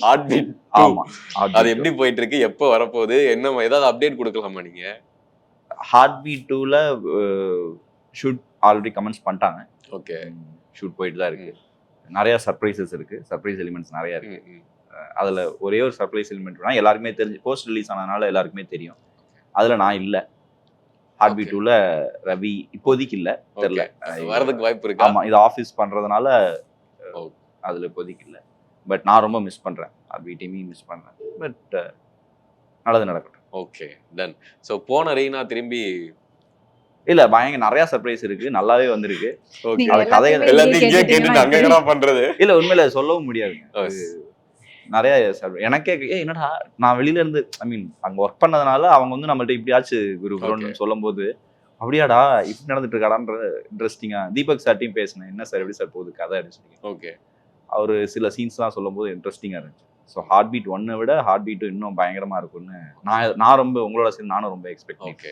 Heart beat ஆமா அது எப்படி போயிட்டு இருக்கு, எப்போ வரப்போகுது, என்ன ஏதாவது அப்டேட் கொடுக்கலாமா நீங்க? ஹார்ட் பீட் 2ல ஷூட் ஆல்ரெடி கமெண்ட்ஸ் பண்ணிட்டாங்க. ஓகே, ஷூட் போயிட்டு தான் இருக்கு. நிறைய சர்ப்ரைசஸ் இருக்கு, சர்ப்ரைஸ் எலிமெண்ட்ஸ் நிறைய இருக்கு. அதுல ஒரே ஒரு சர்ப்ரைஸ் எலிமெண்ட்னா எல்லாருக்குமே தெரிஞ்சு போஸ்ட் ரிலீஸ் ஆனதுனால எல்லாருக்குமே தெரியும். அதுல நான் இல்ல. ஹார்ட் பீட் 2ல ரவி இப்போதைக்கு இல்ல, தெரியல. வரதுக்கு வாய்ப்பு இருக்கு. ஆமா, இது ஆஃபீஸ் பண்றதுனால அதுல இப்போதைக்கு இல்ல. பட் நான் ரொம்ப மிஸ் பண்றேன், ஹார்ட் பீட் டீமையும் மிஸ் பண்றேன். பட் நல்லது நடக்கட்டும். Okay, ton. சோ போன ரீனா திரும்பி இல்ல, பயங்கர நிறைய சர்ப்ரைஸ் இருக்கு, நல்லாவே வந்திருக்கு. ஓகே, அது கதைகள் எல்லாத்தையும் இங்கே கேட்டுட்டு அங்க என்னடா பண்றது? இல்ல, உண்மையில சொல்லவும் முடியாதுங்க. நிறைய எனக்கே என்னடா, நான் வெளியில இருந்து ஐ மீன் அங்க ஒர்க் பண்ணதுனால அவங்க வந்து நம்மள்ட்ட இப்படியாச்சு குருன்னு சொல்லும் போது, அப்படியாடா இப்படி நடந்துட்டு இருக்காடான்ற இன்ட்ரெஸ்டிங்கா. தீபக் சார்ட்டையும் பேசினேன், என்ன சார் எப்படி சார் போகுது கதை அப்படின்னு சொல்லி. ஓகே, அவரு சில சீன்ஸ் தான் சொல்லும் போது இன்ட்ரெஸ்டிங்கா இருந்துச்சு. ஸோ ஹார்ட் பீட் 1 விட ஹார்ட் பீட் இன்னும் பயங்கரமா இருக்கும்னு நான் ரொம்ப உங்களோட சேர்ந்து நானும் ரொம்ப எக்ஸ்பெக்ட். ஓகே.